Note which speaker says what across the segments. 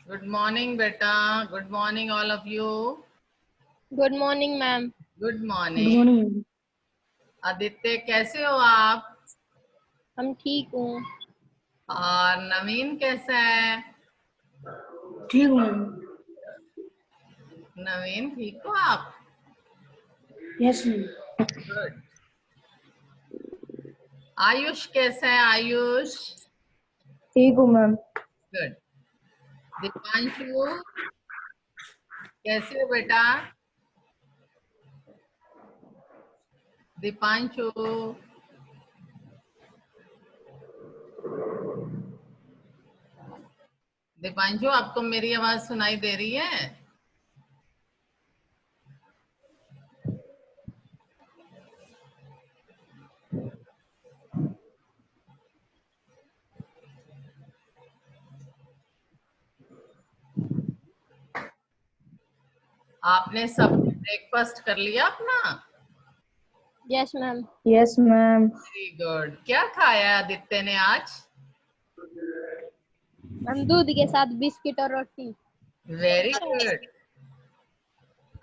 Speaker 1: Good morning बेटा. Good morning all of you.
Speaker 2: Good morning ma'am.
Speaker 1: Good
Speaker 3: good
Speaker 1: morning.
Speaker 3: Morning.
Speaker 1: Aditya कैसे हो आप?
Speaker 2: हम ठीक हूँ.
Speaker 1: और नवीन कैसा है?
Speaker 3: ठीक हूँ मैम।
Speaker 1: नवीन ठीक हो आप?
Speaker 3: Yes ma'am.
Speaker 1: गुड. आयुष कैसा है? आयुष
Speaker 3: ठीक हूँ मैम।
Speaker 1: गुड. दीपांशु कैसे हो बेटा? दीपांशु दीपांशु आपको मेरी आवाज सुनाई दे रही है? आपने सब ब्रेकफास्ट कर लिया अपना?
Speaker 2: Yes ma'am.
Speaker 3: Yes ma'am.
Speaker 1: Very good. क्या खाया आदित्य ने आज?
Speaker 2: हम दूध के साथ बिस्किट और रोटी.
Speaker 1: Very good.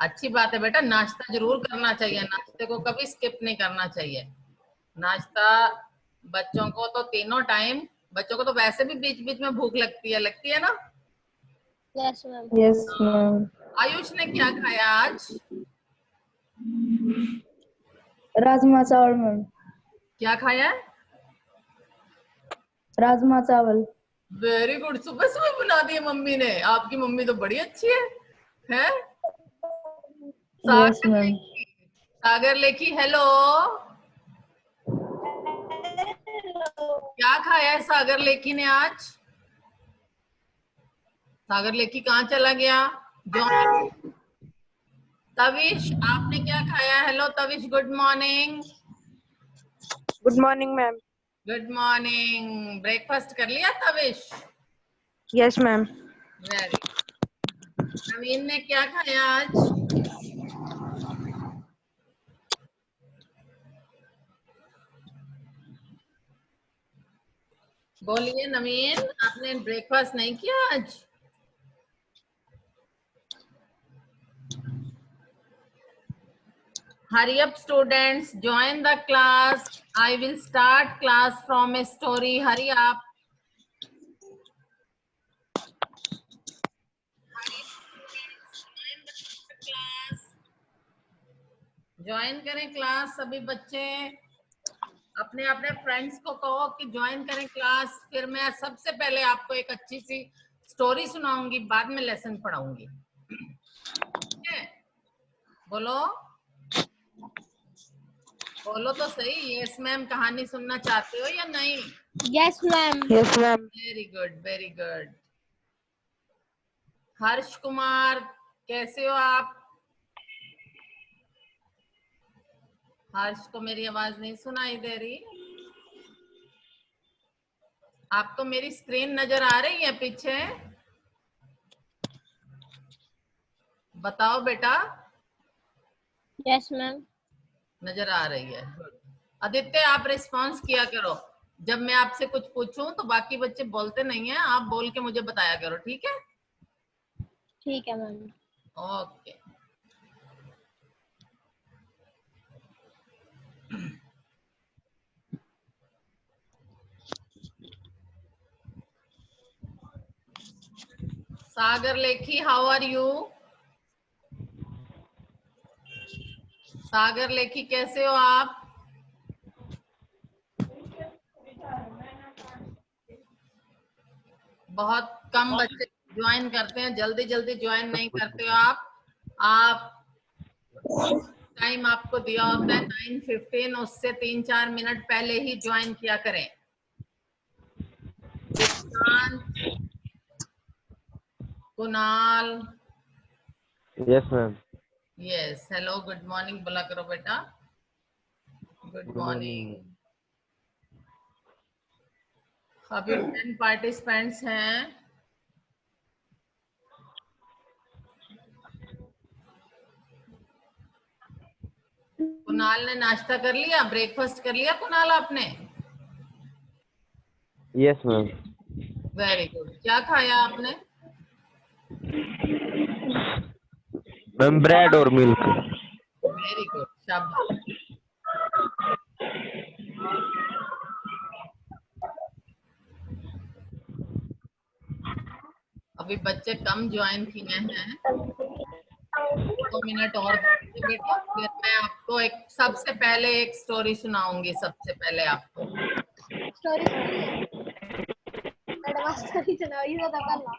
Speaker 1: अच्छी बात है बेटा. नाश्ता जरूर करना चाहिए. नाश्ते को कभी स्किप नहीं करना चाहिए. नाश्ता बच्चों को तो तीनों टाइम. बच्चों को तो वैसे भी बीच बीच में भूख लगती है ना?
Speaker 2: Yes ma'am.
Speaker 3: Yes ma'am.
Speaker 1: Ayush ने क्या खाया आज?
Speaker 3: राजमा चावल मैम।
Speaker 1: क्या खाया है?
Speaker 3: राजमा चावल।
Speaker 1: Very good. सुबह सुबह बना दिए मम्मी ने. आपकी मम्मी तो बड़ी अच्छी है. हैं?
Speaker 3: यस
Speaker 1: सागर
Speaker 3: मैम।
Speaker 1: लेखी. सागर लेखी हेलो. क्या खाया है सागर लेखी ने आज? सागर लेखी कहाँ चला गया? जॉन. तविश आपने क्या खाया? Hello Tavish. Good morning.
Speaker 4: Good morning ma'am.
Speaker 1: Good morning. Breakfast कर लिया Tavish?
Speaker 4: Yes ma'am.
Speaker 1: Very. Naveen ने क्या खाया आज? बोलिए नवीन. आपने ब्रेकफास्ट नहीं किया आज? Hurry up students, join the class. I will start class from a story. Hurry up. Join करें क्लास सभी बच्चे. अपने अपने फ्रेंड्स को कहो कि ज्वाइन करें क्लास. फिर मैं सबसे पहले आपको एक अच्छी सी स्टोरी सुनाऊंगी. बाद में लेसन पढ़ाऊंगी. ठीक है? बोलो. बोलो तो सही. Yes ma'am. कहानी सुनना चाहते हो या नहीं?
Speaker 2: Yes ma'am.
Speaker 4: Yes ma'am.
Speaker 1: Very good. Very good. Harsh Kumar कैसे हो आप? हर्ष को मेरी आवाज नहीं सुनाई दे रही. आपको मेरी स्क्रीन नजर आ रही है पीछे? बताओ बेटा.
Speaker 2: Yes ma'am.
Speaker 1: नजर आ रही है. आदित्य आप रिस्पॉन्स किया करो. जब मैं आपसे कुछ पूछूं तो बाकी बच्चे बोलते नहीं है. आप बोल के मुझे बताया करो. ठीक है?
Speaker 2: ठीक है ma'am.
Speaker 1: Okay. Sagar Lekhi how are you? Sagar Lekhi कैसे हो आप? बहुत कम बच्चे ज्वाइन करते हैं. जल्दी जल्दी ज्वाइन नहीं करते हो आप टाइम आपको दिया होता है 9:15. उससे 3-4 मिनट पहले ही ज्वाइन किया करें. Kunal.
Speaker 4: Yes ma'am.
Speaker 1: Yes. Hello. Good morning बोला करो बेटा. Good morning. अभी 10 पार्टिसिपेंट्स हैं. कुणाल ने नाश्ता कर लिया? ब्रेकफास्ट कर लिया कुणाल आपने?
Speaker 4: Yes ma'am.
Speaker 1: Very good. क्या खाया आपने?
Speaker 4: मैम ब्रेड और मिल्क।
Speaker 1: वेरी गुड, शाबाश। अभी बच्चे कम ज्वाइन किए हैं, 2 मिनट और दीजिए बेटा, फिर मैं आपको एक सबसे पहले एक स्टोरी सुनाऊंगी। सबसे पहले आपको
Speaker 2: स्टोरी स्टोरी सुनाओ, ये तो कर लो।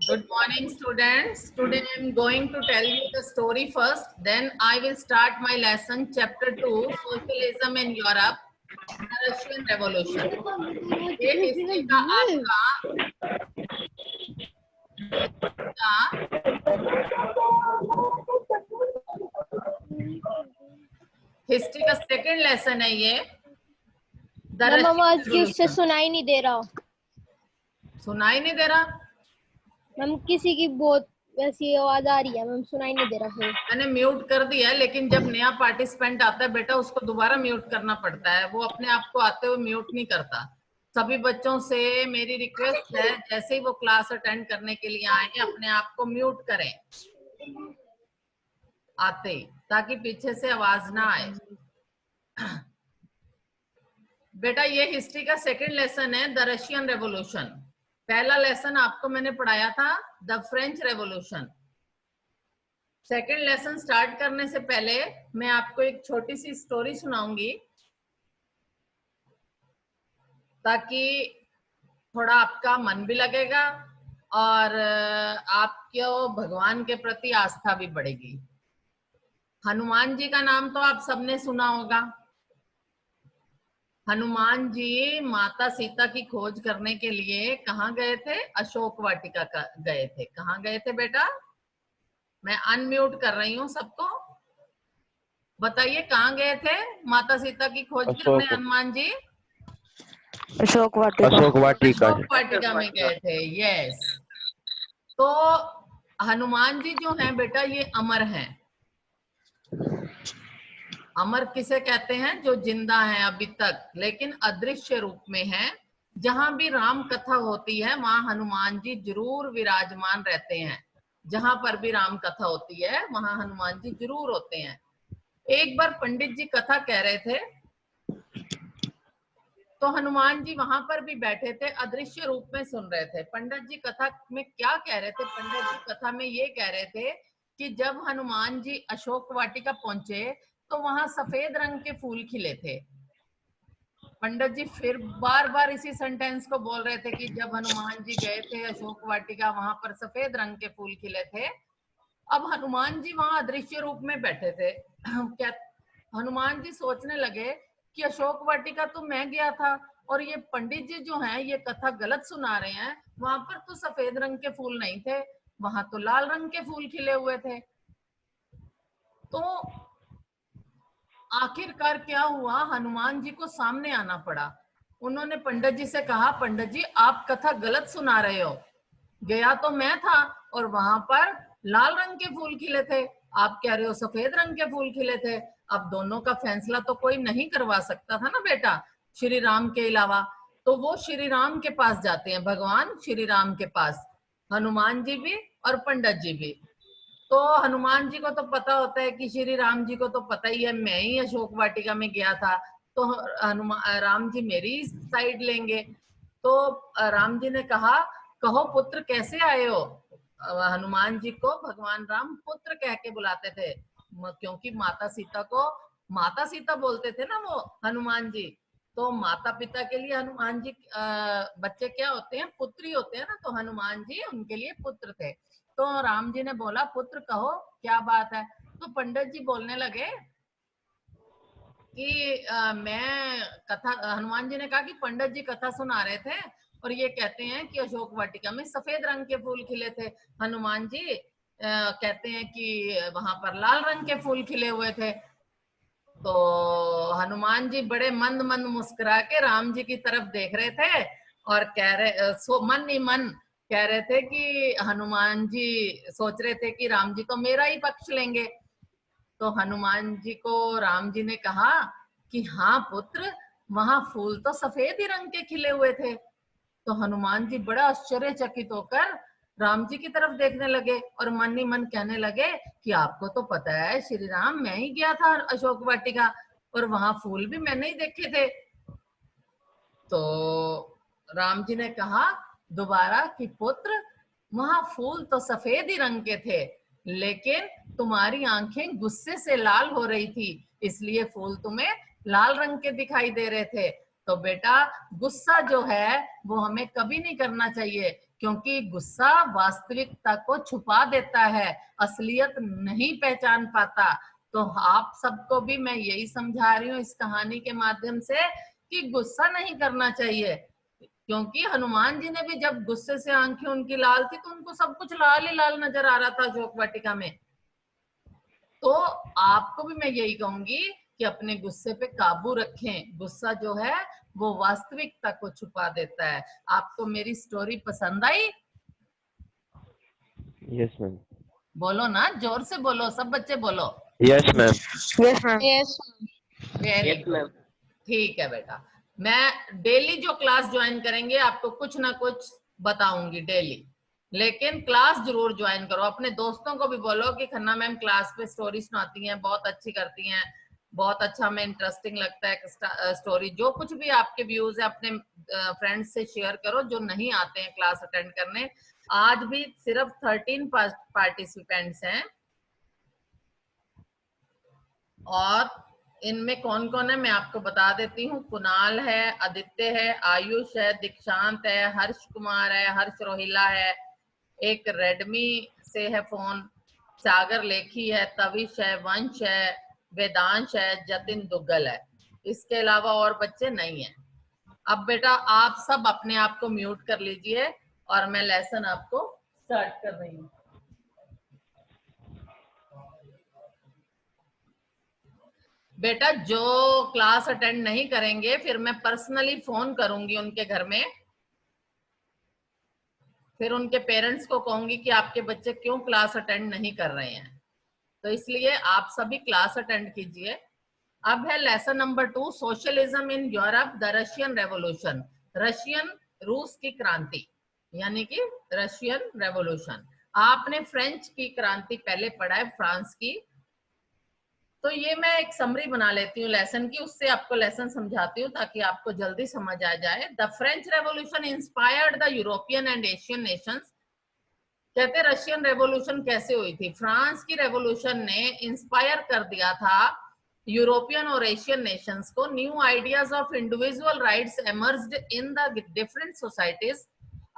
Speaker 1: Good morning, students. Today I am going to tell you the story first. Then I will start my lesson, chapter 2, Socialism in Europe, the Russian Revolution. ये हिस्ट्री का हिस्ट्री का सेकंड लेसन है ये।
Speaker 2: Ma'am आवाज किससे सुनाई नहीं दे रहा।
Speaker 1: सुनाई नहीं दे रहा?
Speaker 2: मैम किसी की बहुत वैसी आवाज आ रही है मैम, सुनाई नहीं दे रहा। फिर
Speaker 1: मैंने म्यूट कर दिया है, लेकिन जब नया पार्टिसिपेंट आता है बेटा उसको दोबारा म्यूट करना पड़ता है, वो अपने आप को आते हुए म्यूट नहीं करता। सभी बच्चों से मेरी रिक्वेस्ट है, जैसे ही वो क्लास अटेंड करने के लिए आए अपने आप को म्यूट करें आते ही, ताकि पीछे से आवाज ना आए। बेटा ये हिस्ट्री का सेकंड लेसन है, द रशियन रेवोल्यूशन। पहला लेसन आपको मैंने पढ़ाया था the French revolution. Second lesson start करने से पहले मैं आपको एक छोटी सी स्टोरी सुनाऊंगी, ताकि थोड़ा आपका मन भी लगेगा और आपको भगवान के प्रति आस्था भी बढ़ेगी। हनुमान जी का नाम तो आप सबने सुना होगा। हनुमान जी माता सीता की खोज करने के लिए कहाँ गए थे? अशोक वाटिका गए थे। कहाँ गए थे बेटा? मैं अनम्यूट कर रही हूँ सबको, बताइए कहाँ गए थे माता सीता की खोज करने हनुमान जी?
Speaker 4: अशोक वाटिका।
Speaker 1: अशोक वाटिका में गए थे। यस। तो हनुमान जी जो हैं बेटा ये अमर हैं। अमर किसे कहते हैं? जो जिंदा हैं अभी तक लेकिन अदृश्य रूप में हैं। जहां भी राम कथा होती है वहां हनुमान जी जरूर विराजमान रहते हैं। जहां पर भी राम कथा होती है वहां हनुमान जी जरूर होते हैं। एक बार पंडित जी कथा कह रहे थे तो हनुमान जी वहां पर भी बैठे थे, अदृश्य रूप में सुन रहे थे। पंडित जी कथा में क्या कह रहे थे? पंडित जी कथा में ये कह रहे थे कि जब हनुमान जी अशोक वाटिका पहुंचे तो वहां सफेद रंग के फूल खिले थे। पंडित जी फिर बार बार इसी सेंटेंस को बोल रहे थे कि जब हनुमान जी गए थे अशोक वाटिका वहां पर सफेद रंग के फूल खिले थे। अब हनुमान जी वहां अदृश्य रूप में बैठे थे। क्या हनुमान जी सोचने लगे कि अशोक वाटिका तो मैं गया था और ये पंडित जी जो हैं ये कथा गलत सुना रहे हैं। वहां पर तो सफेद रंग के फूल नहीं थे, वहां तो लाल रंग के फूल खिले हुए थे। तो आखिरकार क्या हुआ? हनुमान जी को सामने आना पड़ा। उन्होंने पंडित जी से कहा, पंडित जी आप कथा गलत सुना रहे हो। गया तो मैं था और वहां पर लाल रंग के फूल खिले थे, आप कह रहे हो सफेद रंग के फूल खिले थे। अब दोनों का फैसला तो कोई नहीं करवा सकता था ना बेटा, श्री राम के अलावा। तो वो श्री राम के पास जाते हैं, भगवान श्री राम के पास, हनुमान जी भी और पंडित जी भी। तो हनुमान जी को तो पता होता है कि श्री राम जी को तो पता ही है मैं ही अशोक वाटिका में गया था, तो हनुमान राम जी मेरी साइड लेंगे। तो राम जी ने कहा, कहो पुत्र कैसे आए हो? हनुमान जी को भगवान राम पुत्र कह के बुलाते थे, क्योंकि माता सीता को माता सीता बोलते थे ना वो हनुमान जी। तो माता पिता के लिए हनुमान जी बच्चे क्या होते हैं? पुत्री होते हैं ना। तो हनुमान जी उनके लिए पुत्र थे। तो राम जी ने बोला, पुत्र कहो क्या बात है? तो पंडित जी बोलने लगे कि मैं कथा, हनुमान जी ने कहा कि पंडित जी कथा सुना रहे थे और ये कहते हैं कि अशोक वाटिका में सफेद रंग के फूल खिले थे। हनुमान जी कहते हैं कि वहां पर लाल रंग के फूल खिले हुए थे। तो हनुमान जी बड़े मंद मंद मुस्कुरा के राम जी की तरफ देख रहे थे और कह रहे मन ही मन कह रहे थे कि हनुमान जी सोच रहे थे कि राम जी तो मेरा ही पक्ष लेंगे। तो हनुमान जी को राम जी ने कहा कि हाँ पुत्र, वहां फूल तो सफेद ही रंग के खिले हुए थे। तो हनुमान जी बड़ा आश्चर्यचकित होकर राम जी की तरफ देखने लगे और मन ही मन कहने लगे कि आपको तो पता है श्री राम, मैं ही गया था अशोक वाटिका और वहां फूल भी मैंने ही देखे थे। तो राम जी ने कहा दोबारा कि पुत्र, वहां फूल तो सफेद ही रंग के थे, लेकिन तुम्हारी आंखें गुस्से से लाल हो रही थी, इसलिए फूल तुम्हें लाल रंग के दिखाई दे रहे थे। तो बेटा, गुस्सा जो है वो हमें कभी नहीं करना चाहिए, क्योंकि गुस्सा वास्तविकता को छुपा देता है, असलियत नहीं पहचान पाता। तो आप सबको भी मैं यही समझा रही हूँ इस कहानी के माध्यम से कि गुस्सा नहीं करना चाहिए, क्योंकि हनुमान जी ने भी जब गुस्से से आंखें उनकी लाल थी तो उनको सब कुछ लाल ही लाल नजर आ रहा था अशोक वाटिका में। तो आपको भी मैं यही कहूंगी कि अपने गुस्से पे काबू रखें। गुस्सा जो है वो वास्तविकता को छुपा देता है। आपको मेरी स्टोरी पसंद आई?
Speaker 4: Yes ma'am.
Speaker 1: बोलो ना, जोर से बोलो, सब बच्चे बोलो।
Speaker 4: Yes ma'am.
Speaker 2: Yes ma'am.
Speaker 5: Yes
Speaker 1: very good, ठीक है बेटा। मैं डेली जो क्लास ज्वाइन करेंगे आपको कुछ ना कुछ बताऊंगी डेली, लेकिन क्लास जरूर ज्वाइन करो। अपने दोस्तों को भी बोलो कि खन्ना मैम क्लास पे स्टोरी सुनाती हैं, बहुत अच्छी करती हैं, बहुत अच्छा, हमें इंटरेस्टिंग लगता है स्टोरी। जो कुछ भी आपके व्यूज है अपने फ्रेंड्स से शेयर करो जो नहीं आते हैं क्लास अटेंड करने। आज भी सिर्फ 13 पार्टिसिपेंट्स हैं और इनमें कौन कौन है मैं आपको बता देती हूँ। कुणाल है, आदित्य है, आयुष है, दीक्षांत है, हर्ष कुमार है, हर्ष रोहिला है, एक रेडमी से है फोन, सागर लेखी है, तविश है, वंश है, वेदांश है, जतिन दुग्गल है। इसके अलावा और बच्चे नहीं है। अब बेटा आप सब अपने आप को म्यूट कर लीजिए और मैं लेसन आपको स्टार्ट कर रही हूँ। बेटा जो क्लास अटेंड नहीं करेंगे फिर मैं पर्सनली फोन करूंगी उनके घर में, फिर उनके पेरेंट्स को कहूंगी कि आपके बच्चे क्यों क्लास अटेंड नहीं कर रहे हैं। तो इसलिए आप सभी क्लास अटेंड कीजिए। अब है lesson number 2, socialism in Europe, the Russian revolution. Russian, रूस की क्रांति, यानी कि रशियन रेवोल्यूशन। आपने फ्रेंच की क्रांति पहले पढ़ा है, फ्रांस की। तो ये मैं एक समरी बना लेती हूँ लेसन की, उससे आपको लेसन समझाती हूँ ताकि आपको जल्दी समझ आ जाए। The French revolution inspired the European and Asian Nations. कहते रशियन रेवोल्यूशन कैसे हुई थी? फ्रांस की रेवोल्यूशन ने इंस्पायर कर दिया था यूरोपियन और एशियन नेशंस को। New ideas of individual rights emerged in the different societies.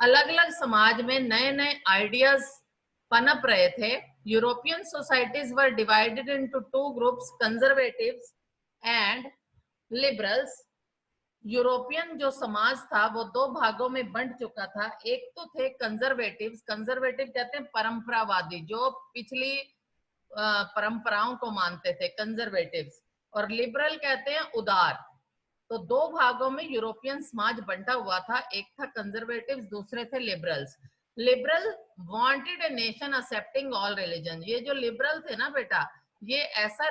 Speaker 1: अलग अलग समाज में नए नए आइडियाज पनप रहे थे। European societies were divided into 2 groups, conservatives and liberals. European जो समाज था वो 2 भागों में बंट चुका था। एक तो थे कंजर्वेटिव्स, कंजर्वेटिव कहते हैं परंपरावादी, जो पिछली परंपराओं को मानते थे, कंजर्वेटिव्स। और लिबरल कहते हैं उदार। तो 2 भागों में यूरोपियन समाज बंटा हुआ था, एक था कंजर्वेटिव्स, दूसरे थे liberals. Liberal wanted a nation accepting all religion. ये जो लिबरल थे ना बेटा, ये ऐसा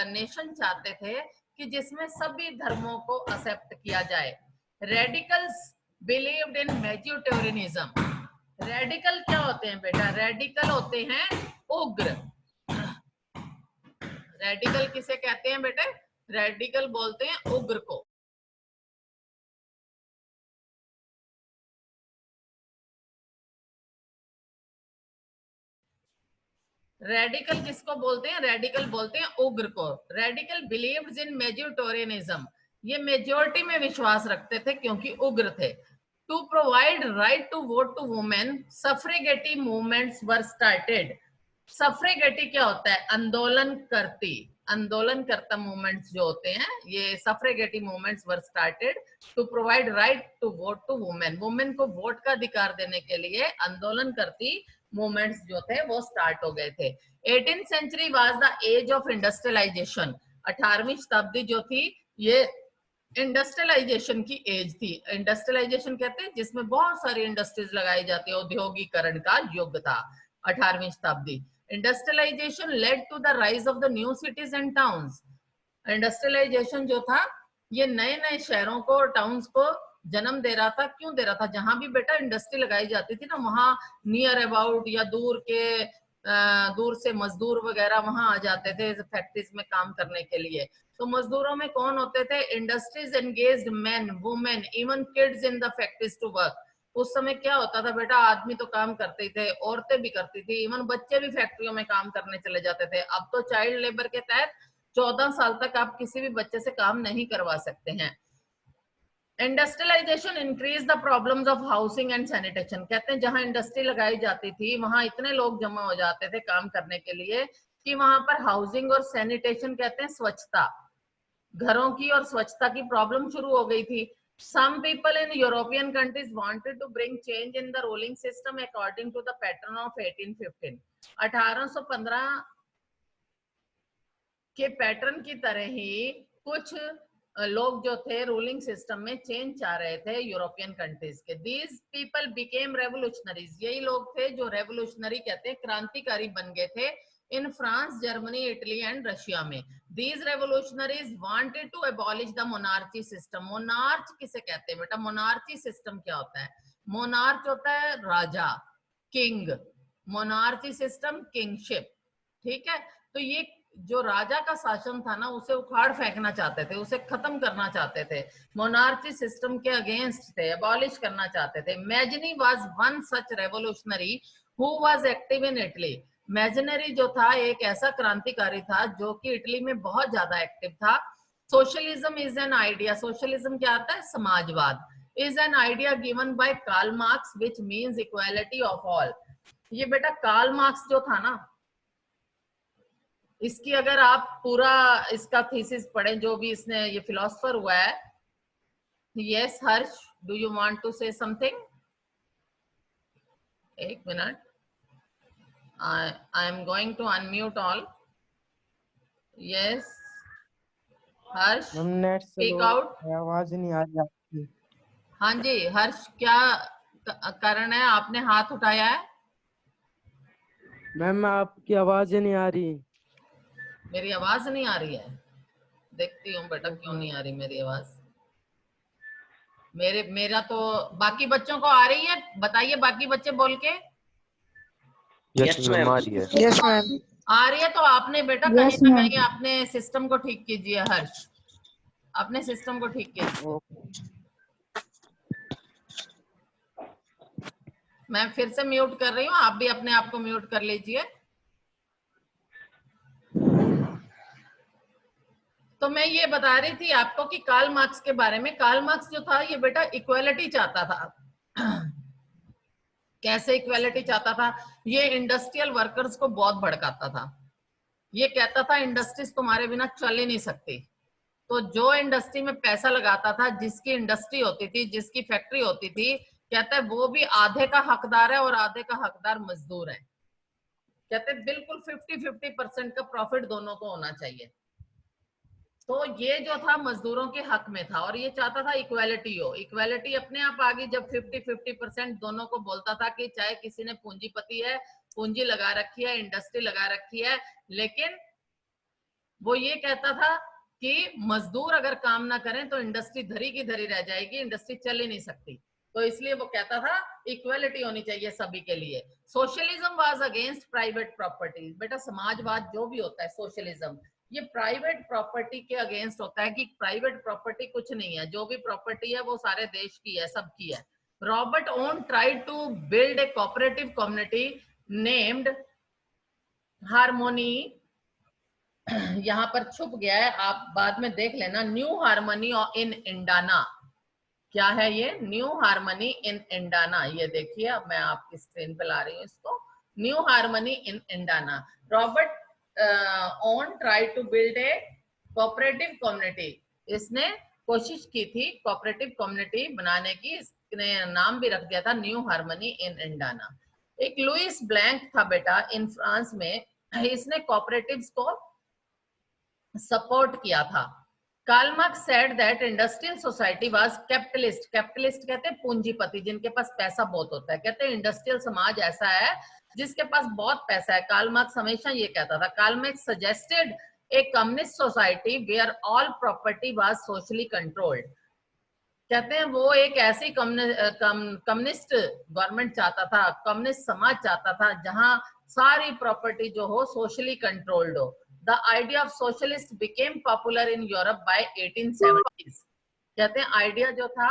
Speaker 1: नेशन चाहते थे कि जिसमें सभी धर्मों को एक्सेप्ट किया जाए। Radicals believed in majoritarianism. Radical क्या होते हैं बेटा? रेडिकल होते हैं उग्र। रेडिकल किसे कहते हैं बेटे? रेडिकल बोलते हैं उग्र को। रेडिकल किसको बोलते हैं? रेडिकल बोलते हैं उग्र को। Radical believed in majoritarianism. ये मेजोरिटी में विश्वास रखते थे क्योंकि उग्र थे। To provide right to vote to women, suffragette movements were started. Suffragette क्या होता है? आंदोलन करती, आंदोलनकर्ता मूवमेंट्स जो होते हैं, ये suffragette movements were started to provide right to vote to women. Women को वोट का अधिकार देने के लिए आंदोलन करती मूवमेंट्स जो थे वो स्टार्ट हो गए थे। 18th century was the age of industrialisation. 18वीं शताब्दी जो थी ये इंडस्ट्रियलाइजेशन की एज थी। इंडस्ट्रियलाइजेशन कहते हैं जिसमें बहुत सारी इंडस्ट्रीज लगाई जाती है, औद्योगिकरण का युग था 18वीं शताब्दी। Industrialisation led to the rise of the new cities and towns. Industrialisation जो था ये नए नए शहरों को, टाउन्स को जन्म दे रहा था। क्यों दे रहा था? जहां भी बेटा इंडस्ट्री लगाई जाती थी ना, वहां नियर अबाउट या दूर से मजदूर वगैरह वहां आ जाते थे फैक्ट्रीज में काम करने के लिए। तो मजदूरों में कौन होते थे? Industries engaged men, women, even kids in the factories to work. उस समय क्या होता था बेटा, आदमी तो काम करते ही थे, औरतें भी करती थी, इवन बच्चे भी फैक्ट्रियों में काम करने चले जाते थे। अब तो चाइल्ड लेबर के तहत 14 साल तक आप किसी भी बच्चे से काम नहीं करवा सकते हैं। Industrialisation increase the problems of housing and sanitation. कहते हैं जहां इंडस्ट्री लगाई जाती थी वहां इतने लोग जमा हो जाते थे काम करने के लिए कि वहां पर हाउसिंग और सैनिटेशन, कहते हैं स्वच्छता, घरों की और स्वच्छता की प्रॉब्लम शुरू हो गई थी। Some people in European countries wanted to bring change in the ruling system according to the pattern of 1815. 1815 के पैटर्न की तरह ही कुछ लोग जो थे रूलिंग सिस्टम में चेंज चाह रहे थे यूरोपियन कंट्रीज के। These people became revolutionaries. यही लोग थे जो रेवोल्यूशनरी कहते हैं, क्रांतिकारी बन गए थे in France, Germany, Italy and Russia में। These revolutionaries wanted to abolish the monarchy system. Monarch किसे कहते हैं बेटा? मोनार्ची सिस्टम क्या होता है? मोनार्च होता है राजा, किंग। मोनार्ची सिस्टम किंगशिप, ठीक है। तो ये जो राजा का शासन था ना, उसे उखाड़ फेंकना चाहते थे, उसे खत्म करना चाहते थे, मोनार्ची सिस्टम के अगेंस्ट थे, एबॉलिश करना चाहते थे। Mazzini was one such revolutionary who was active in Italy. Mazzini जो था एक ऐसा क्रांतिकारी था जो कि इटली में बहुत ज्यादा एक्टिव था। Socialism is an idea. Socialism क्या आता है? समाजवाद। Is an idea given by Karl Marx which means equality of all. ये बेटा कार्ल मार्क्स जो था ना, इसकी अगर आप पूरा इसका थीसिस पढ़ें, जो भी इसने, ये फिलोसफर हुआ है। Yes Harsh, do you want to say something? एक minute, I am going to unmute all. Yes Harsh,
Speaker 5: net
Speaker 1: speak out.
Speaker 5: आवाज नहीं आ रही आपकी।
Speaker 1: हाँ जी हर्ष, क्या कारण है? आपने हाथ उठाया है।
Speaker 5: मैम आपकी आवाज नहीं आ रही।
Speaker 1: मेरी आवाज नहीं आ रही है? देखती हूँ बेटा क्यों नहीं आ रही मेरी आवाज। मेरा तो बाकी बच्चों को आ रही है, बताइए बाकी बच्चे बोल के।
Speaker 4: यस मैम, आ रही है।
Speaker 6: Yes ma'am.
Speaker 1: आ रही है तो आपने बेटा कहीं ना कहीं अपने सिस्टम को ठीक कीजिए हर्ष, अपने सिस्टम को ठीक कीजिए। मैं फिर से म्यूट कर रही हूँ, आप भी अपने आप को म्यूट कर लीजिए। तो मैं ये बता रही थी आपको कि कार्ल मार्क्स के बारे में। कार्ल मार्क्स जो था ये बेटा इक्वालिटी चाहता था। कैसे इक्वालिटी चाहता था? ये इंडस्ट्रियल वर्कर्स को बहुत भड़काता था। ये कहता था इंडस्ट्रीज तुम्हारे बिना चल ही नहीं सकती। तो जो इंडस्ट्री में पैसा लगाता था, जिसकी इंडस्ट्री होती थी, जिसकी फैक्ट्री होती थी, कहता है वो भी आधे का हकदार है और आधे का हकदार मजदूर है। कहते बिल्कुल 50-50% का प्रॉफिट दोनों को होना चाहिए। तो ये जो था मजदूरों के हक में था और ये चाहता था इक्वालिटी हो। इक्वालिटी अपने आप आ गई जब 50-50% दोनों को बोलता था कि चाहे किसी ने पूंजीपति है, पूंजी लगा रखी है, इंडस्ट्री लगा रखी है, लेकिन वो ये कहता था कि मजदूर अगर काम ना करें तो इंडस्ट्री धरी की धरी रह जाएगी, इंडस्ट्री चल ही नहीं सकती। तो इसलिए वो कहता था इक्वालिटी होनी चाहिए सभी के लिए। Socialism was against private property. बेटा समाजवाद जो भी होता है, सोशलिज्म, ये प्राइवेट प्रॉपर्टी के अगेंस्ट होता है कि प्राइवेट प्रॉपर्टी कुछ नहीं है, जो भी प्रॉपर्टी है वो सारे देश की है, सबकी है। Robert Owen tried to build a cooperative community named Harmony. यहाँ पर छुप गया है, आप बाद में देख लेना। New harmony in Indiana. क्या है ये? New harmony in Indiana. ये देखिए, अब मैं आपकी स्क्रीन पे ला रही हूँ इसको। New harmony in Indiana. Robert Owen tried to build a cooperative community. इसने कोशिश की थी कोऑपरेटिव कम्युनिटी बनाने की, इसने नाम भी रख दिया था न्यू हार्मनी इन इंडाना। एक लुइस ब्लैंक था बेटा इन फ्रांस में, इसने कोऑपरेटिव्स को सपोर्ट किया था। Karl Marx said that industrial society was capitalist, capitalist कहते हैं पूंजीपति, जिनके पास पैसा बहुत होता है। कहते हैं इंडस्ट्रियल समाज ऐसा है जिसके पास बहुत पैसा है। कार्ल मार्क्स हमेशा ये कहता था। Karl Marx suggested a communist society where all property was socially controlled. कहते हैं वो एक ऐसी कम्युनिस्ट गवर्नमेंट चाहता था, कम्युनिस्ट समाज चाहता था जहां सारी प्रॉपर्टी जो हो सोशली कंट्रोल्ड हो। The idea of socialist became popular in Europe by 1870s. कहते हैं आइडिया जो था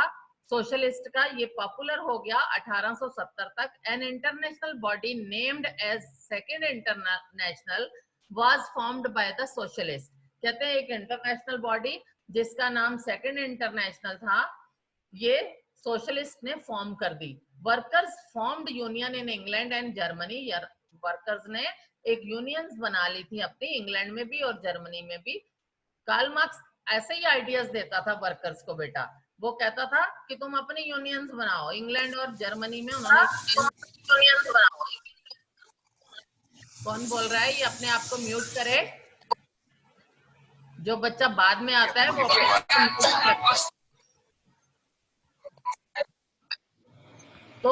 Speaker 1: सोशलिस्ट का ये पॉपुलर हो गया 1870 तक। An international body named as Second International was formed by the socialists. कहते हैं एक इंटरनेशनल बॉडी जिसका नाम सेकंड इंटरनेशनल था, ये सोशलिस्ट ने फॉर्म कर दी। Workers formed union in England and Germany. Workers ने एक यूनियंस बना ली थी अपनी, इंग्लैंड में भी और जर्मनी में भी। कार्ल मार्क्स ऐसे ही आइडियाज देता था वर्कर्स को। बेटा वो कहता था कि तुम अपनी यूनियंस बनाओ। इंग्लैंड और जर्मनी में उन्होंने यूनियंस बनाओ। कौन बोल रहा है? ये अपने आप को म्यूट करे। जो बच्चा बाद में आता है वो अपने आप को म्यूट करे। तो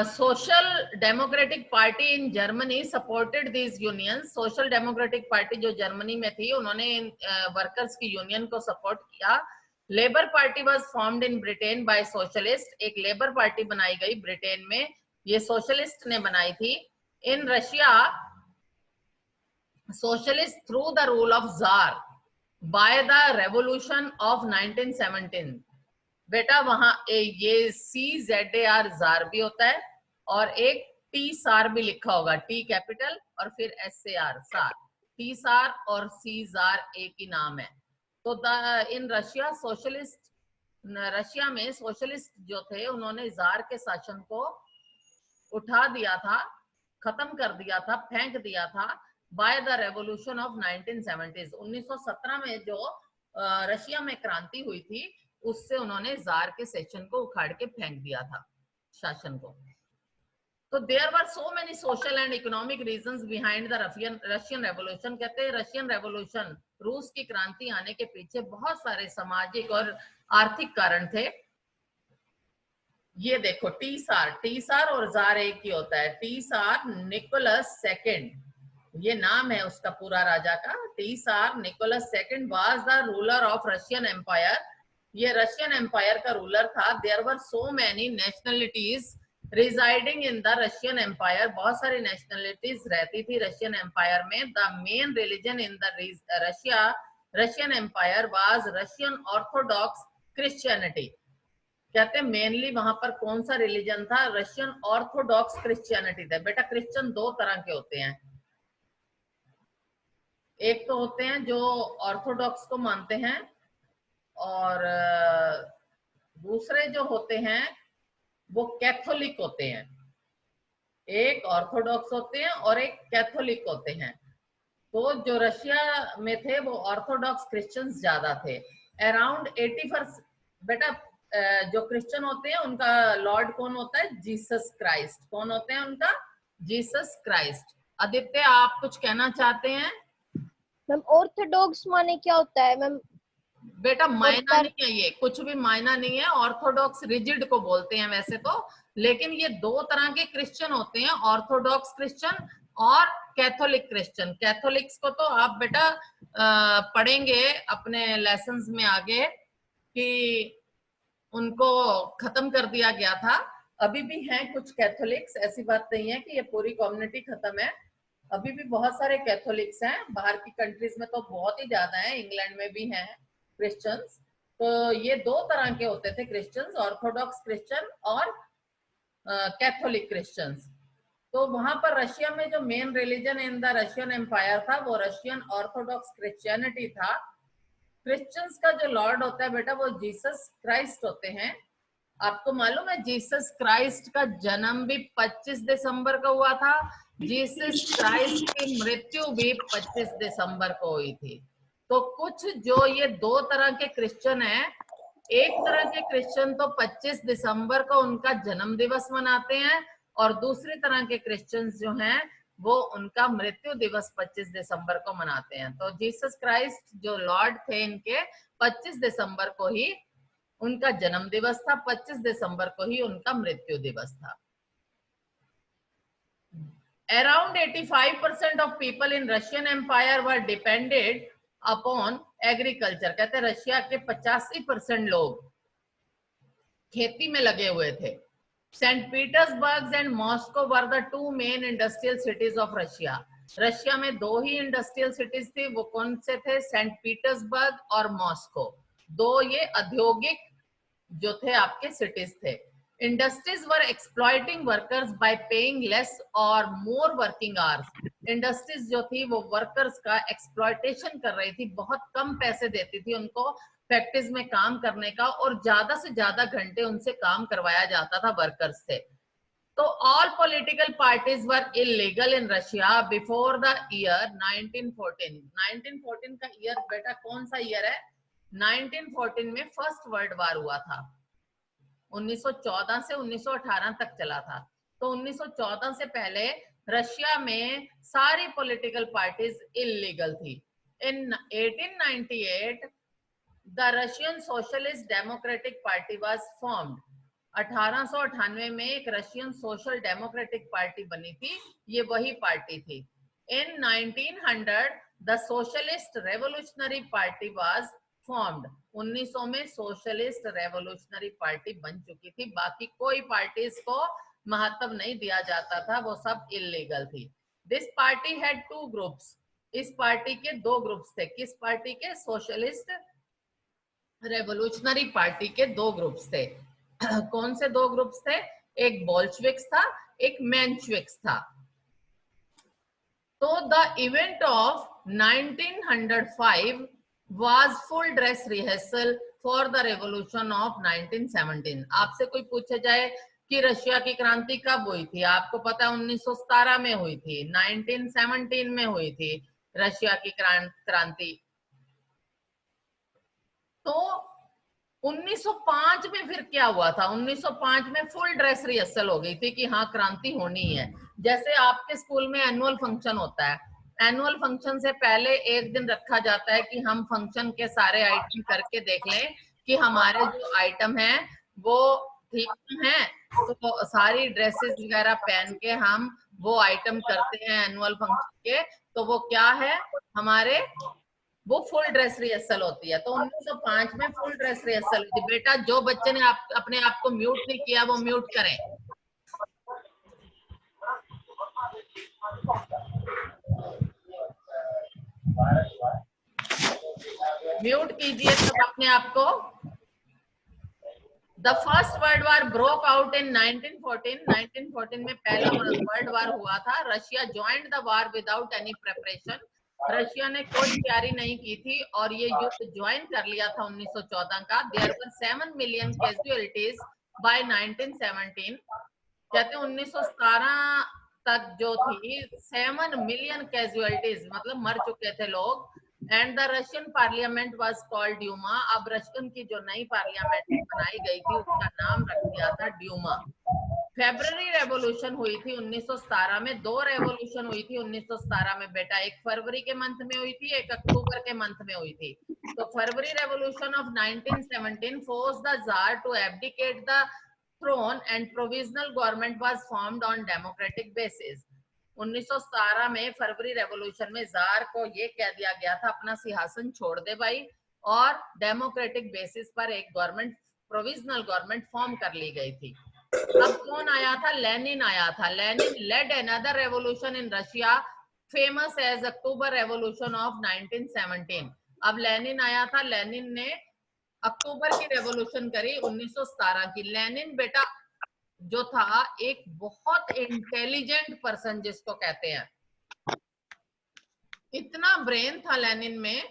Speaker 1: Social Democratic Party in Germany supported this union. Social Democratic Party जो जर्मनी में थी उन्होंने वर्कर्स की यूनियन को सपोर्ट किया। Labour Party was formed in Britain by socialist. एक लेबर पार्टी बनाई गई ब्रिटेन में, ये सोशलिस्ट ने बनाई थी। In Russia socialist through the rule of tsar by the revolution of 1917। बेटा वहां ये CZAR जार भी होता है और एक T सार भी लिखा होगा, T कैपिटल और फिर SAR सार। T सार और C जार एक ही नाम है। तो इन रशिया सोशलिस्ट, रशिया में सोशलिस्ट जो थे उन्होंने जार के शासन को उठा दिया था, खत्म कर दिया था, फेंक दिया था bye the revolution of 1970s। 1917 में जो रशिया में क्रांति हुई थी उससे उन्होंने जार के सेशन को उखाड़ के फेंक दिया था, शासन को। तो there were so many social and economic reasons behind the Russian revolution. कहते हैं रशियन रेवोल्यूशन, रूस की क्रांति आने के पीछे बहुत सारे सामाजिक और आर्थिक कारण थे। ये देखो टी सार और जार एक ही होता है। टी सार निकोलस सेकेंड, ये नाम है उसका पूरा राजा का। Tsar Nicholas second was the ruler of Russian Empire. ये रशियन एम्पायर का रूलर था। There were so many nationalities residing in the Russian Empire. बहुत सारी नेशनलिटीज रहती थी रशियन एम्पायर में। The main religion in the Russian Empire was Russian Orthodox Christianity. कहते हैं मेनली वहां पर कौन सा रिलीजन था? रशियन ऑर्थोडॉक्स क्रिश्चियनिटी था। बेटा क्रिश्चियन दो तरह के होते हैं, एक तो होते हैं जो ऑर्थोडॉक्स को मानते हैं और दूसरे जो होते हैं वो कैथोलिक होते हैं। एक ऑर्थोडॉक्स होते हैं और एक कैथोलिक होते हैं। तो जो रशिया में थे वो ऑर्थोडॉक्स क्रिश्चियंस ज्यादा थे। अराउंड 80%। बेटा जो क्रिश्चियन होते हैं उनका लॉर्ड कौन होता है? Jesus Christ. कौन होते हैं उनका? Jesus Christ. आदित्य आप कुछ कहना चाहते हैं?
Speaker 2: मैम ऑर्थोडॉक्स माने क्या होता है मैम?
Speaker 1: बेटा मायना नहीं है, ये कुछ भी मायना नहीं है। ऑर्थोडॉक्स रिजिड को बोलते हैं वैसे तो, लेकिन ये दो तरह के क्रिश्चियन होते हैं, ऑर्थोडॉक्स क्रिश्चियन और कैथोलिक क्रिश्चियन। कैथोलिक्स को तो आप बेटा पढ़ेंगे अपने लेसन्स में आगे कि उनको खत्म कर दिया गया था। अभी भी हैं कुछ कैथोलिक्स, ऐसी बात नहीं है कि ये पूरी कम्युनिटी खत्म है। अभी भी बहुत सारे कैथोलिक्स हैं। बाहर की कंट्रीज में तो बहुत ही ज्यादा है, इंग्लैंड में भी हैं क्रिश्चियंस। तो ये दो तरह के होते थे क्रिश्चियंस, ऑर्थोडॉक्स क्रिश्चियन और कैथोलिक क्रिश्चियंस। तो वहां पर रशिया में जो main religion in the Russian Empire था वो रशियन ऑर्थोडॉक्स क्रिश्चियनिटी था। क्रिश्चियंस का जो लॉर्ड होता है बेटा वो जीसस क्राइस्ट होते हैं। आपको मालूम है जीसस क्राइस्ट का जन्म भी 25 दिसंबर को हुआ था। जीसस क्राइस्ट की मृत्यु भी 25 दिसंबर को हुई थी। तो कुछ जो ये दो तरह के क्रिश्चियन हैं, एक तरह के क्रिश्चियन तो 25 दिसंबर को उनका जन्म दिवस मनाते हैं और दूसरी तरह के क्रिश्चियंस जो हैं वो उनका मृत्यु दिवस 25 दिसंबर को मनाते हैं। तो जीसस क्राइस्ट जो लॉर्ड थे इनके 25 दिसंबर को ही उनका जन्म दिवस था, 25 दिसंबर को ही उनका मृत्यु दिवस था। Around 85% of people in Russian Empire were dependent upon agriculture। कहते हैं रशिया के 85% लोग खेती में लगे हुए थे। Saint Petersburg and Moscow were the two main industrial cities of Russia. Russia में दो ही इंडस्ट्रियल सिटीज थी, वो कौन से थे? सेंट पीटर्सबर्ग और मॉस्को। दो ये औद्योगिक जो थे आपके सिटीज थे। इंडस्ट्रीज वर exploiting workers bye paying less और मोर वर्किंग आवर्स। इंडस्ट्रीज जो थी वो वर्कर्स का एक्सप्लॉइटेशन कर रही थी, बहुत कम पैसे देती थी उनको फैक्ट्रीज में काम करने का, और ज्यादा से ज्यादा घंटे उनसे काम करवाया जाता था वर्कर्स से। तो all political parties were illegal in Russia before the year 1914। 1914 का ईयर बेटा कौन सा ईयर है? 1914 में फर्स्ट वर्ल्ड वार हुआ था। 1914 से 1918 तक चला था। तो 1914 से पहले रशिया में सारी पॉलिटिकल पार्टीज इलीगल थी। इन 1898 the Russian socialist democratic party was formed. 1898 में एक रशियन सोशल डेमोक्रेटिक पार्टी बनी थी, ये वही पार्टी थी। इन 1900 the socialist revolutionary party was formed. 1900 में सोशलिस्ट रेवोल्यूशनरी पार्टी बन चुकी थी, बाकी कोई पार्टीज को महत्व नहीं दिया जाता था, वो सब इलीगल थी। This party had two groups. इस पार्टी के दो ग्रुप्स थे। किस पार्टी के? सोशलिस्ट रेवोल्यूशनरी पार्टी के दो ग्रुप्स थे। कौन से दो ग्रुप्स थे? एक बोल्शेविक्स था, एक मेंशेविक्स था। तो the event of 1905 was full dress rehearsal for the revolution of 1917। आपसे कोई पूछे जाए कि रशिया की क्रांति कब हुई थी, आपको पता है 1917 में हुई थी, 1917 में हुई थी रशिया की क्रांति। तो 1905 में फिर क्या हुआ था? 1905 में फुल ड्रेस रिहर्सल हो गई थी कि हाँ क्रांति होनी है। जैसे आपके स्कूल में एनुअल फंक्शन होता है, एनुअल फंक्शन से पहले एक दिन रखा जाता है कि हम फंक्शन के सारे आइटम करके देख लें कि हमारे जो आइटम हैं वो ठीक हैं। तो सारी ड्रेसेस वगैरह पहन के हम वो आइटम करते हैं एनुअल फंक्शन के, तो वो क्या है हमारे, वो फुल ड्रेस रिहर्सल होती है। तो 1905 में फुल ड्रेस रिहर्सल होती है। बेटा जो बच्चे ने अपने आप को म्यूट नहीं किया वो म्यूट करें। म्यूट कीजिए सब अपने आप को। The first world war broke out in 1914। 1914 में पहला वर्ल्ड वार हुआ था। Russia joined the war without any preparation. Russia ने कोई तैयारी नहीं की थी और ये युद्ध ज्वाइन कर लिया था 1914 का। There were 7 million casualties by 1917। कहते हैं 1917 तक जो थी 7 मिलियन कैजुअलिटीज, मतलब मर चुके थे लोग। And the Russian parliament was called Duma. अब रशियन की जो नई पार्लियामेंट बनाई गई थी उसका नाम रख दिया था ड्यूमा। फेब्रुअरी रेवोल्यूशन हुई थी 1917 में। दो रेवोल्यूशन हुई थी 1917 में बेटा, एक फरवरी के मंथ में हुई थी, एक अक्टूबर के मंथ में हुई थी। तो February revolution of 1917 force the tsar to abdicate the throne and provisional government was formed on democratic basis. 1917 में फरवरी रेवोल्यूशन में जार को ये कह दिया गया था अपना सिंहासन छोड़ दे भाई, और डेमोक्रेटिक बेसिस पर एक गवर्नमेंट, प्रोविजनल गवर्नमेंट फॉर्म कर ली गई थी। अब कौन आया था? लेनिन आया था। Lenin led another revolution in Russia famous as October revolution of 1917। अब लेनिन आया था, लेनिन ने अक्टूबर की रेवोल्यूशन करी 1917 की। लेनिन बेटा जो था एक बहुत इंटेलिजेंट पर्सन जिसको कहते हैं, इतना ब्रेन था लेनिन में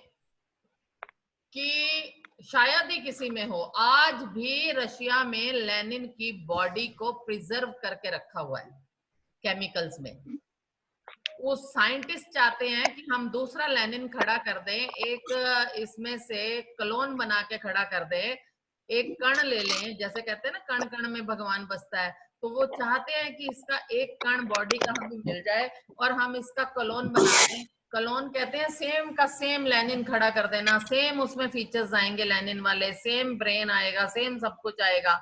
Speaker 1: कि शायद ही किसी में हो। आज भी रशिया में लेनिन की बॉडी को प्रिजर्व करके रखा हुआ है केमिकल्स में। वो साइंटिस्ट चाहते हैं कि हम दूसरा लेनिन खड़ा कर दें, एक इसमें से क्लोन बना के खड़ा कर दें, एक कण ले लें, जैसे कहते हैं ना कण कण में भगवान बसता है, तो वो चाहते हैं कि इसका एक कण बॉडी का हमें मिल जाए और हम इसका कलोन बना दें। कलोन कहते हैं सेम का सेम लेनिन खड़ा कर देना, सेम उसमें फीचर्स आएंगे लेनिन वाले, सेम ब्रेन आएगा, सेम सब कुछ आएगा।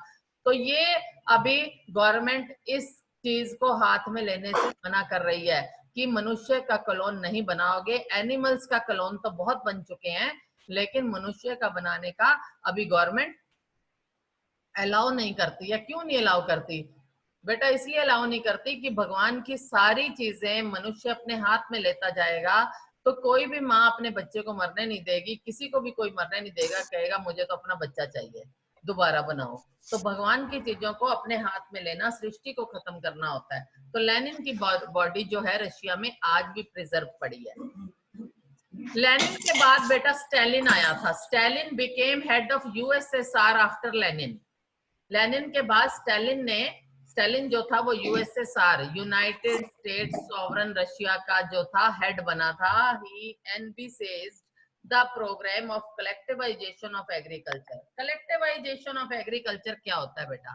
Speaker 1: तो ये अभी गवर्नमेंट इस चीज को हाथ में लेने से मना कर रही है कि मनुष्य का क्लोन नहीं बनाओगे। एनिमल्स का क्लोन तो बहुत बन चुके हैं, लेकिन मनुष्य का बनाने का अभी गवर्नमेंट अलाउ नहीं करती है। क्यों नहीं अलाउ करती बेटा? इसलिए अलाउ नहीं करती कि भगवान की सारी चीजें मनुष्य अपने हाथ में लेता जाएगा तो कोई भी माँ अपने बच्चे को मरने नहीं देगी, किसी को भी कोई मरने नहीं देगा, कहेगा मुझे तो अपना बच्चा चाहिए, दोबारा बनाओ। तो भगवान की चीजों को अपने हाथ में लेना, सृष्टि को खत्म करना होता है। तो लेनिन की बॉडी जो है रशिया में आज भी प्रिजर्व पड़ी है। लेनिन के बाद बेटा स्टालिन आया था। Stalin became head of USSR after Lenin. Lenin के बाद स्टालिन जो था वो USSR, united states sovereign Russia का जो था हेड बना था। He envisaged the programme of collectivisation of agriculture. Collectivisation of agriculture क्या होता है बेटा?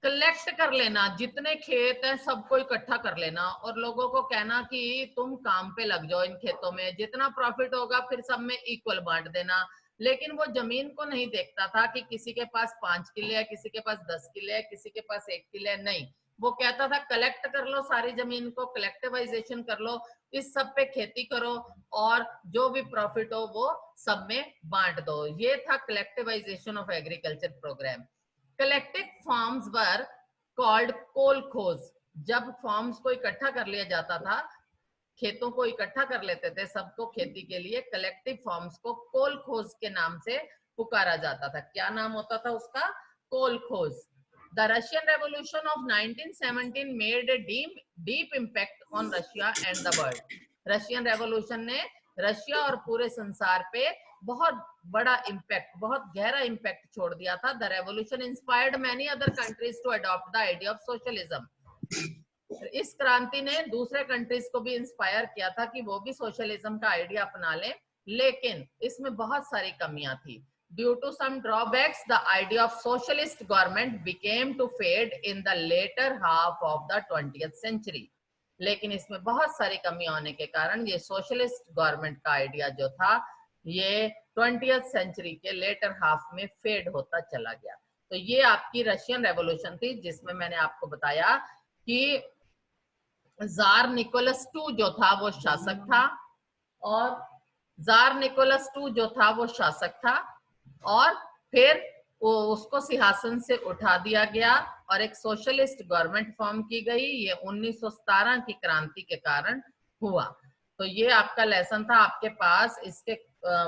Speaker 1: कलेक्ट कर लेना, जितने खेत हैं सबको इकट्ठा कर लेना और लोगों को कहना कि तुम काम पे लग जाओ इन खेतों में, जितना प्रॉफिट होगा फिर सब में इक्वल बांट देना। लेकिन वो जमीन को नहीं देखता था कि किसी के पास 5 किले है, किसी के पास 10 किले है, किसी के पास 1 किले है, नहीं। वो कहता था कलेक्ट कर लो सारी जमीन को, कलेक्टिवाइजेशन कर लो, इस सब पे खेती करो और जो भी प्रॉफिट हो वो सब में बांट दो। ये था collectivisation of agriculture programme. Collective farms were called kolkhoz. जब फार्म्स को इकट्ठा कर लिया जाता था, खेतों को इकट्ठा कर लेते थे सबको खेती के लिए, कलेक्टिव फार्म्स को कोलखोज के नाम से पुकारा जाता था। क्या नाम होता था उसका? Kolkhoz. The Russian revolution of 1917 made a deep impact on Russia and the world. Russian revolution ने रशिया और पूरे संसार पे बहुत बड़ा इम्पैक्ट, बहुत गहरा इम्पैक्ट छोड़ दिया था। The revolution inspired many other countries to adopt the idea of socialism. इस क्रांति ने दूसरे कंट्रीज को भी इंस्पायर किया था कि वो भी सोशलिज्म का आइडिया अपना लें, लेकिन इसमें बहुत सारी कमियां थी। Due to some drawbacks the idea of socialist government became to fade in the later half of the 20th century. लेकिन इसमें बहुत सारी कमियां होने के कारण ये सोशलिस्ट गवर्नमेंट का आइडिया जो था ये 20th सेंचुरी के लेटर हाफ में फेड होता चला गया। तो ये आपकी रशियन रेवोल्यूशन थी, जिसमें मैंने आपको बताया कि जार निकोलस II जो था वो शासक था, और जार निकोलस II जो था वो शासक था और फिर उसको सिंहासन से उठा दिया गया और एक सोशलिस्ट गवर्नमेंट फॉर्म की गई। ये 1917 की क्रांति के कारण हुआ। तो ये आपका लेसन था आपके पास। इसके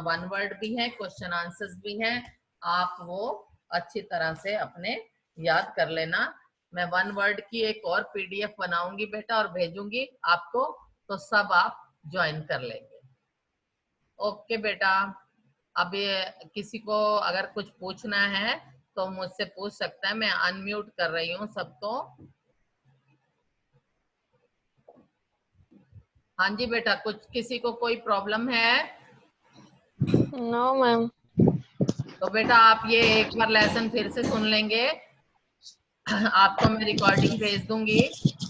Speaker 1: 1 वर्ड भी हैं, क्वेश्चन आंसर्स भी हैं, आप वो अच्छी तरह से अपने याद कर लेना। मैं 1 वर्ड की एक और PDF बनाऊंगी बेटा और भेजूंगी आपको, तो सब आप ज्वाइन कर लेंगे। ओके बेटा, अब ये किसी को अगर कुछ पूछना है तो मुझसे पूछ सकता है। मैं अनम्यूट कर रही हूँ सबको। हाँ जी बेटा, कुछ किसी को कोई प्रॉब्लम है?
Speaker 2: No ma'am.
Speaker 1: तो बेटा आप ये एक बार लेसन फिर से सुन लेंगे, आपको मैं रिकॉर्डिंग भेज दूंगी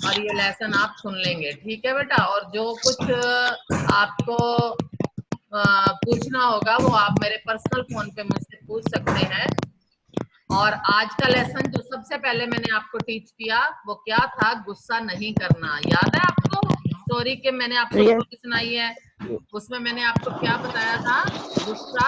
Speaker 1: और ये लेसन आप सुन लेंगे, ठीक है बेटा? और जो कुछ आपको पूछना होगा वो आप मेरे पर्सनल फोन पे मुझसे पूछ सकते हैं। और आज का लेसन जो सबसे पहले मैंने आपको टीच किया वो क्या था? गुस्सा नहीं करना। याद है आपको स्टोरी के मैंने आपको स्टोरी सुनाई है, उसमें मैंने आपको क्या बताया था? गुस्सा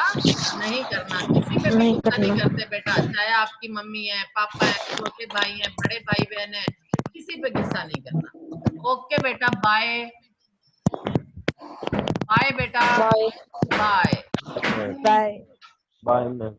Speaker 1: नहीं करना। किसी पे भी गुस्सा नहीं करते बेटा, चाहे आपकी मम्मी है, पापा है, छोटे भाई है, बड़े भाई बहन है, किसी पे गुस्सा नहीं करना। ओके बेटा, बाय बाय बेटा, बाय
Speaker 5: बाय
Speaker 4: बाय मैम।